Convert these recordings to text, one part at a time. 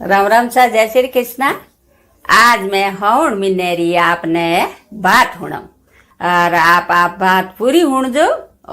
राम राम सा जय श्री कृष्णा। आज मैं हूँ मिनेरी आपने बात हूँ और आप बात पूरी हूँ जो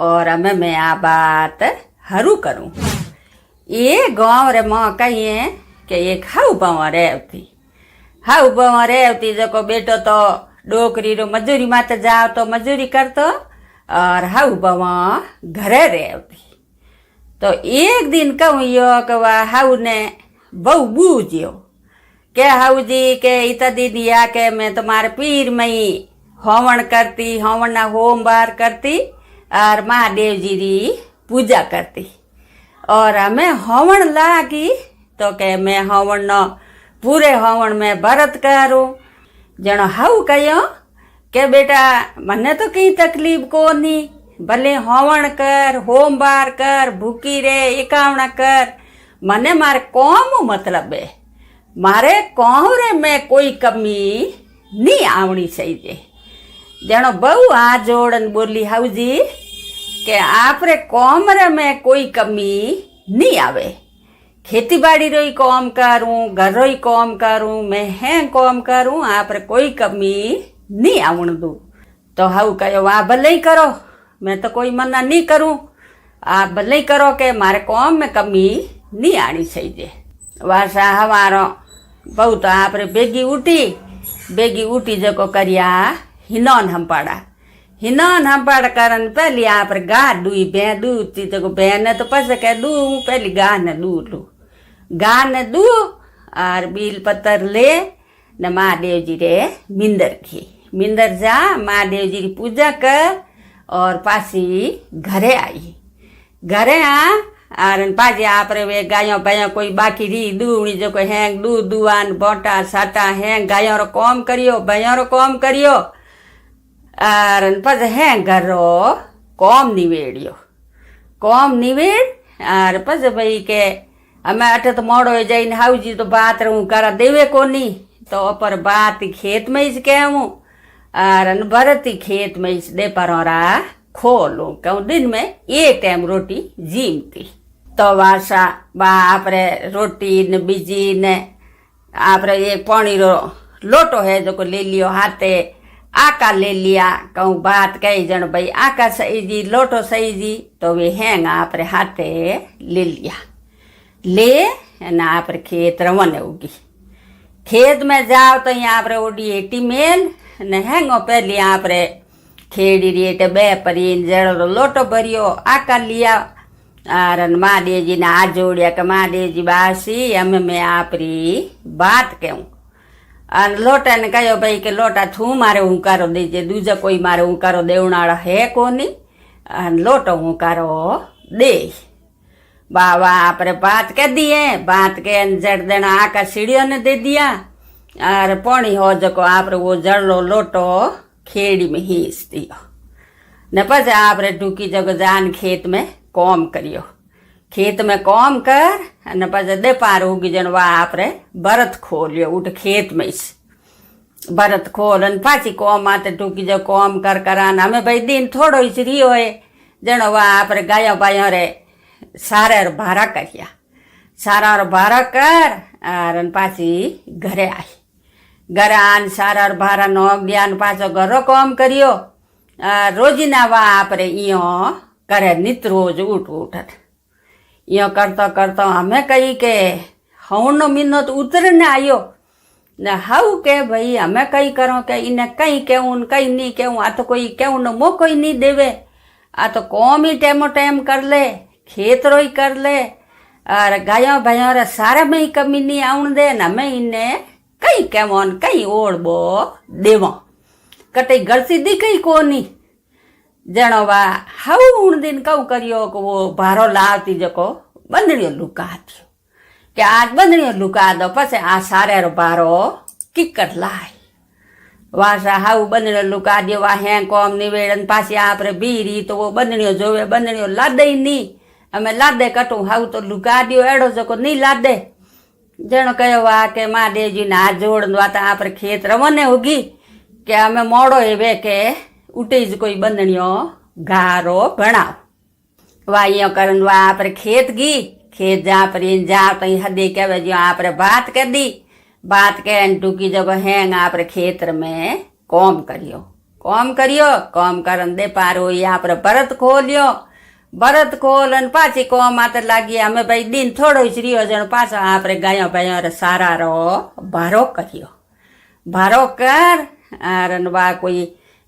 और हमें मैं आ बात हरू करूँ। ये गाँव रे माँ कहिए कि एक हाउ बाव रेवती जो को बेटो तो डोकरी रो मजूरी माते जाओ तो मजूरी करतो और हाउ बाव घरे रेवती। तो एक दिन कहूँ यो कि हाउ ने बहु बूझ्यो के हाउ जी के इतना दीदिया के मैं तुम्हारे पीर मई होवण करती होवण ना होम बार करती और महादेव जी री पूजा करती और हमें होवण लागी तो के मैं होवण न पूरे होवण में व्रत करूँ। जनो हाउ कहो के बेटा मने तो कई तकलीफ को नहीं, भले होवण कर होम बार कर भूखी रे एकावण कर, मने मारे कोम मतलब है मारे कोहरे में कोई कमी नहीं आवनी चाहिए। जनो बहु आ जोड़न बोली हाउजी के आपरे कोमरे में कोई कमी नहीं आवे। खेती बाड़ी रोई काम करूँ घर रोई काम करूँ मैं हैं काम करूँ आपरे कोई कमी नहीं आवण दूँ। तो हाउ कहो आ भले ही करो, मैं तो कोई मना नहीं करूँ, आप भले ही करो के मारे काम में कमी नहीं आनी चाहिए। वासा हमारो बहुत आपरे बेगी उठी जो करिया हिनौन हंपाड़ा करन पहली आप गा दुई भे दूती तो भे ने तो पस के दू पहली गा ने दू और बील पत्तर ले न महादेव जी रे मिंदर जा महादेव जी री पूजा कर और पासी घरे आ और पाजे आपरे वे गायों भैया कोई बाकी री दूनी जो कोई हैंग दूध दुआन बोटा साटा हैंग गायों रो काम करियो भैया रो काम करियो और पज हैंग घर रो काम निवेड़ियो और पज भाई के हमें अठ तो मोड़ो हो जाइन हाउ जी तो बात रहूँ करा देवे कोनी तो पर बात खेत में ही कहूँ और भरती खेत में इस दे पर खोलू कहूँ दिन में एक टाइम रोटी जीमती तो वासा बा आपरे रोटी न बीजी ने आपरे एक पानी रो लोटो है जो को ले लियो हाथे आका ले लिया कहूँ बात कही जन भाई आका सही जी लोटो सही जी तो वे हैंग आपरे हाथे ले लिया ले ना आपरे खेत रवाने उगी। खेत में जाओ तो यहाँ आपरे ओडी एटी मेल न हैंगो पहले आपरे खेड़ी रेटे बे परीन जड़ो लोटो भरियो आका लिया और महादेव जी ने आ जोड़िया के महादेव जी बासी हमें मैं आपरी बात कहूँ और लोटा ने कहो भाई के लोटा थू मारे हुंकारो दीजिए दूजा कोई मारे हुंकारो देवनाड़ा है कोनी लोटो हुंकारो दे बाबा आपरे बात कह दिए बात के जड़ देना आका सीढ़ियों ने दे दिया और पानी हो जको आपरे वो जड़ो लोटो खेड़ी में हींच दियो न पस आपरे डूकी जगह जान खेत में काम करियो। खेत में काम कर न पस दे पार होगी जनवा आपरे बरत खोलियो उठ खेत में बरत खोल पाची काम आते डूकी जगह काम कर करान हमें भाई दिन थोड़ो ही रही होए जनवा आपरे गायो बायो रे सारे भारा करिया सारा और भारा कर और पाची घरे घर आन सारा भारा नोक दियान पाछो घरो काम करियो रोजीना वा आपरे इो करे नित रोज उठत इो करतो हमें कही के हवनो महीनो तो उतरने आयो न हाउ के भाई हमें कही करो के इन्हें कहीं कहूँ कहीं नहीं कहूँ आ तो कोई कहूँ न मौको ही नहीं देवे आ तो कौम ही टेमो टाइम कर ले खेत रो ही कर ले और गायों भैया रे सारे में ही कमी नहीं आउन दे न हमें इन्हें कई केवन कई ओढ़बो देवो कटे गलती दी कई कोनी जनो वा हाउ उन दिन कहूँ करियो को वो भारो लावती जको बंदड़ियों लुका दियो कि आज बंदड़ियों लुका दो पसे आ सारे रो भारो किक्कट लाए वासा हाउ बंदड़ियों लुका दियो वा हैं कौम निवेड़न पासी आपरे बीरी तो वो बंदड़ियों जोवे बंदड़ियों लादे ही नहीं हमें लादे कटू हाउ तो लुका दियो एड़ो जको नहीं लादे जनो कहो वा के महादेव जी ने हाथ जोड़ तो आपरे खेत रवाने होगी के हमें मोड़ो हेवे के उठे ज कोई बंदनियो घारो बनाओ वा यो करन वा आपरे खेत खेत जा पर जाओ तो हदी कहे जो आप बात कर दी बात कह टूकी जगह हैंग आप खेतर में कॉम करियो कॉम करन दे पारो यहाँ पर बरत खोलियो बरत खोलन पाછી કોમ આતે લાગી અમે ભાઈ દિન થોડો જ રહ્યો જણ પાછો આપણે ગાયો ભાઈઓ સારા રહો ભારો કર અરે વા કોઈ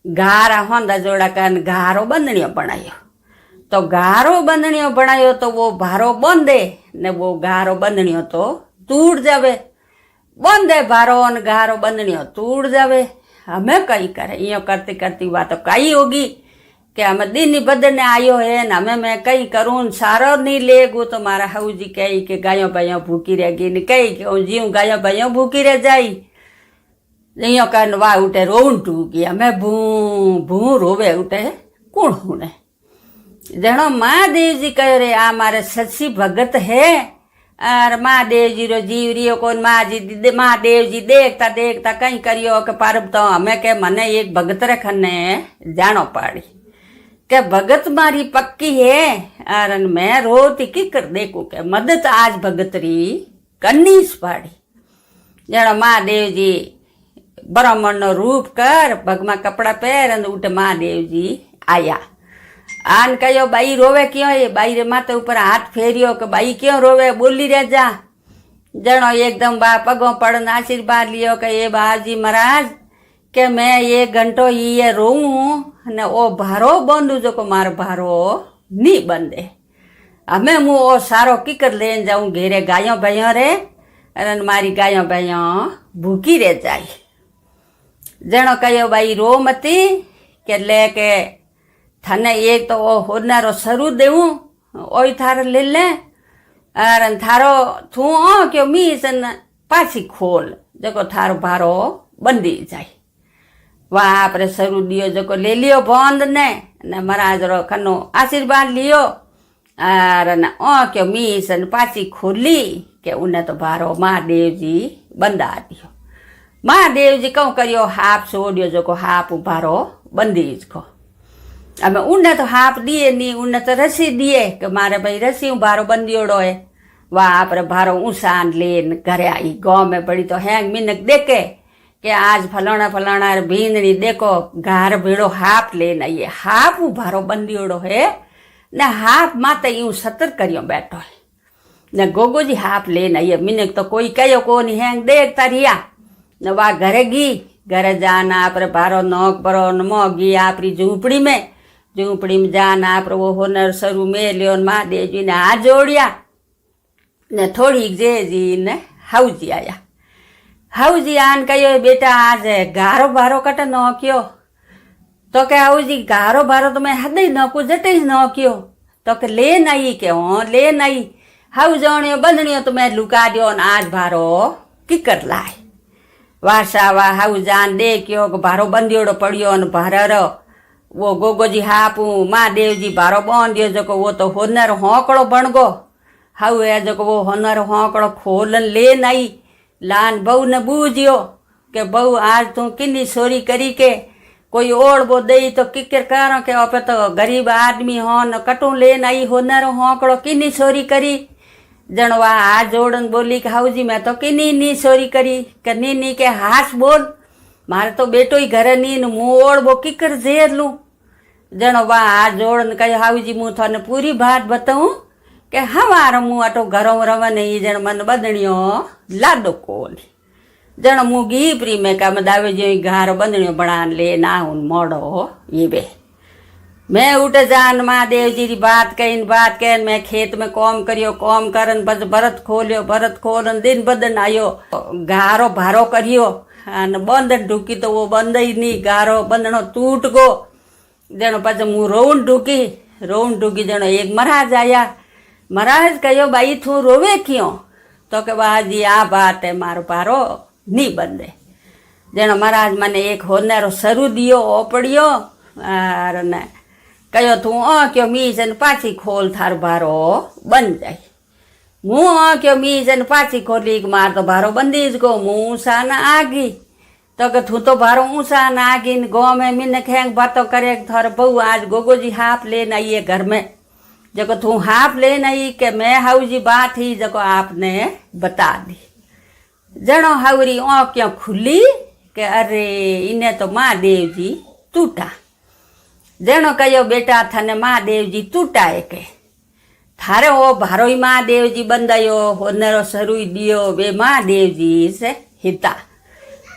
ગારા હોંદા જોડા કર ગારો બંધણીઓ બનાવ્યો તો ગારો બંધણીઓ બનાવ્યો તો वो ભારો બંધે ને वो ગારો બંધણીઓ તો તૂટ જાવે બંધે ભારો ને ગારો બંધણીઓ તૂટ જાવે हमें कई करे यो करती करती बात कई होगी कि हमें दिन बदलने आयो है न हमें मैं कई करूँ सारो नहीं लेगू तो मारा हाउ जी कही कि गायों भाइयों भूखी रहेगी न कही कि जीव गायों भाइयों भूखी रह जाई यो कर वाह उठे रोन टूकी हमें भू भू रोवे उठे कौन होने जनो महादेव जी कह रे आ मारे सच्ची भगत है और महादेव जी रो जीव रियो कौन महादेव जी देखता देखता कहीं करियो के पार तो हमें के मने एक भगत रखने जानो पड़ी के भगत मारी पक्की है और मैं रोती की कर देखू के मदद आज भगतरी करनी पड़ी जनो महादेव जी ब्राह्मण नो रूप कर भगमा कपड़ा पहन उठे महादेव जी आया आन कहो बाई रोवे क्यों ये बाई रे माथे ऊपर हाथ फेरियो के बाई क्यों रोवे बोली रे जा जनो एकदम बा पगों पड़न आशीर्वाद लियो के ये बाजी महाराज के मैं ये घंटो ये रोऊं ने ओ भारो बंदू जो को मार भारो नहीं बंदे हमें मु ओ सारो किकर लेन जाऊं घेरे गायों भाइयों रे अरे मारी गायों भाइयों भूखी रे जाई जनो कहो बाई रो मती के लेके थाने एक तो ओ होनारो सरू देवूं ओई थारे ले ले अरे थारो थू ओ क्यों मीसन पाछी खोल जको थारो भारो बंदी जाए वाह आपरे सरू दियो जको ले लियो बंद ने महाराज रो खनो आशीर्वाद लियो अरे न ओ क्यों मीसन पाछी खोली के उन्हें तो भारो महादेव जी बंदा दियो महादेव जी कहूँ करियो हाप सोडियो जको हाप भारो बंदी को हमें उन्हें तो हाप दिए नहीं उन्हें तो रस्सी दिए कि मारे भाई रस्सी भारो बंदियोड़ो है वाह आप भारो ऊसान लेन घरे आई गाँव में बड़ी तो हैंग मिनक देखे कि आज फलाना फलाना भींदनी देखो घर भेड़ो हाप लेन आइए हाप भारो बंदियोड़ो है न हाप माते यूं सतर करियो बैठो है न गोगो जी हाप लेन आइए मिनक तो कोई कहो को नहीं हैंग देखता रिया न वाह घरे गी घरे जाना आप भारो नोक परो मोगी आपरी झूंपड़ी में जाना आप वो होनर सरू में लियो महादेव जी ने हाथ जोड़िया ने थोड़ी जे जी ने हाउजी आया हाउजी आन कहो बेटा आज गारो भारो कट नोक्यो तो के हाउजी गारो भारो तो मैं हद ही नोकू जटे ही नोक्यो तो के लेन आई के हो लेन आई हाउ जोणियो बंधणियो तो मैं लुका दियो न आज भारो किकर लाए वासा वा हाउ जान देखियो भारो बंदियोड़ो पड़ियो न भारो वो गोगो जी हापू महादेव जी भारो बांधियो जको वो तो होनर होकड़ो बन गो हाउ है जको वो होनर होकड़ो खोलन लेन आई लान बहू ने बूझियो के बहू आज तू किन्नी सोरी करी के कोई ओढ़ बो दई तो किकर करो के आपे तो गरीब आदमी हो न कटू लेन आई होनर होकड़ो किन्नी सोरी करी जनवा हाथ जोड़न बोली कि हाउ जी मैं तो किन्नी नी सोरी करी के नी के हाथ बोल मारे तो बेटो ही घरे नी मुँह ओढ़ बो किकर जेर लू जनो वाह हाथ जोड़न कहे हाउ जी मुँह थाने पूरी बात बताऊं के हमारो मुँह अटो घरों रवन ही जन मन बंधणियो लाडो कोल जनो मुँह घी प्री में का दावे जो घारो बंधणियो बनान ले ना उन मोड़ो ये बे मैं उठ जान महादेव जी की बात कहन मैं खेत में कॉम करियो कॉम करन बस भरत खोलन दिन बदन आयो घारो भारो करियो बंद ढूकी तो वो बंद ही नहीं गारो बंधनो टूट गो जनो पाछ मु रोवन ढूकी जनो एक महाराज आया महाराज कहो भाई तू रोवे क्यों तो के बाजी आ बात है मारो पारो नहीं बंदे जनो महाराज मने एक होनारो सरू दियो ओपड़ियो और ने कहो तू क्यों मीसन पाछी खोल थार भारो बन जाए मुँह क्यों मीसन पाछी खोली मार तो भारो बंदीज गो मुँह सा न आगी तो के थू तो भारो ऊँचा न आगी गाँव में मिन खेंग बातों करे थर बहू आज गोगो जी हाफ लेन आइए घर में जको तू हाफ लेन आई के मैं हाउ जी बात ही जको आपने बता दी। जनो हाउरी ओ क्यों खुली के अरे इन्हें तो महादेव जी टूटा। जनो कहो बेटा थाने महादेव जी टूटा है के थारे ओ भारोई महादेव जी बंदायो होनेरो सरुई दियो बे महादेव जी से हिता।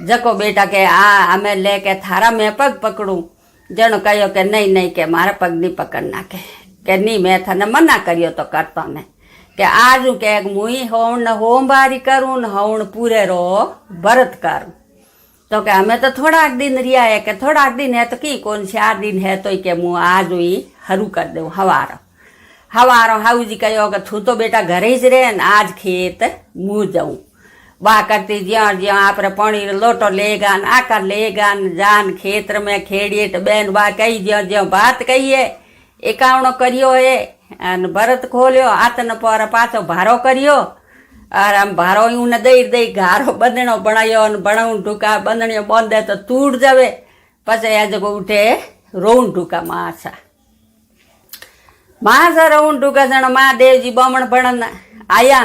जको बेटा के आ हमें लेके थारा मैं पग पकड़ू। जनो कहो के नहीं नहीं के मारा पग नहीं पकड़ना के नहीं मैं थाने मना करियो तो करता ने के आज के मुई होण होम बारी करूँ न होण पूरे रो व्रत करूँ। तो के हमें तो थोड़ा दिन रिया है के थोड़ा दिन है तो की कौन 4 दिन है तो के मुँह आज हुई हरू कर दूँ हवारो हवारो हाउ जी कहो कि तू तो बेटा घरे ज रहे न आज खेत मुँह जाऊँ वाह करती ज्यो ज्यो आप पानी लोटो लेगा न आका लेगा न जान खेत्र में खेड़िए तो बेन बा कही ज्यो ज्यो बात कहिए एकावणो करियो है अन भरत खोलियो आतन पर पाछो भारो करियो और आम भारो यूं दई दई घारो बंधणो बनायो न बनाऊ टूका बंधणियो बांधे तो तूट जावे पछे आज उठे रोऊं टूका मासा रोऊं टूका जण महादेव जी बमण बणन आया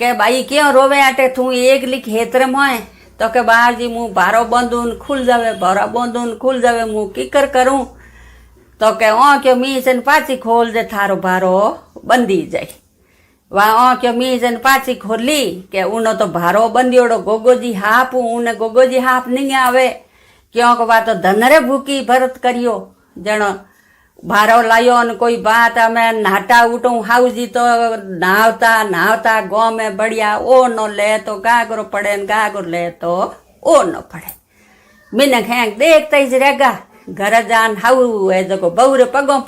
के भाई क्यों रोवे आटे तू एकली खेतर में तो के बाहर जी मुँह भारो बंधून खुल जावे भारो बंधून खुल जावे मुँह किकर करूँ तो के क्यों मीसन पाची खोल दे थारो भारो बंधी जाए वहाँ क्यों मीसन पाची खोली के उनो तो भारो बंदियोड़ो गोगोजी हाप उन्हें गोगोजी हाप नहीं आवे क्यों को बात तो धनरे भूकी भरत करियो जनो भारो लायो न कोई बात हमें नाटा उठूं हाउजी तो नहावता गाँव में बढ़िया ओ न ले तो गागरो पड़े न गागरो ले तो ओ न पड़े मिनख हैं देखता ही रहेगा घर जान हाउ है जो बहू रे पगों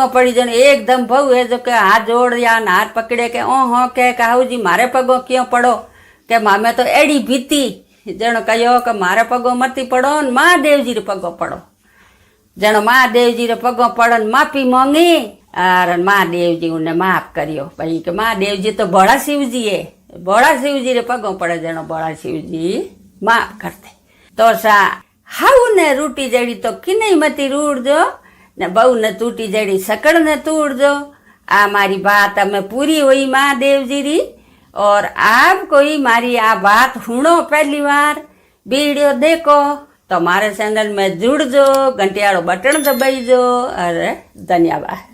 पड़ी जन एकदम बहू है जो के हाथ जोड़ या हाथ पकड़े के ओ हो के हाउ जी मारे पगों क्यों पड़ो के मामे तो एड़ी भीती जन कहो के मारे पगों मती पड़ो न महादेव जी रे पगों पड़ो। जन महादेव जी रे पगों पड़न माफी मांगी और महादेव जी उन्हें माफ करियो भाई के महादेव जी तो बड़ा शिव जी है बड़ा शिव जी रे पगों पड़े जनो बड़ा शिव जी माफ करते तो सा हाउ ने रूटी जड़ी तो किने मती रूड़ जो ने बहू ने टूटी जड़ी सकड़ ने तोड़ जो। आ मारी बात हमें पूरी हुई महादेव जी री और आप कोई मारी आ बात सुनो पहली बार वीडियो देखो तो हमारे चैनल में जुड़ जो घंटियाड़ो बटन दबाई जो। अरे धन्यवाद।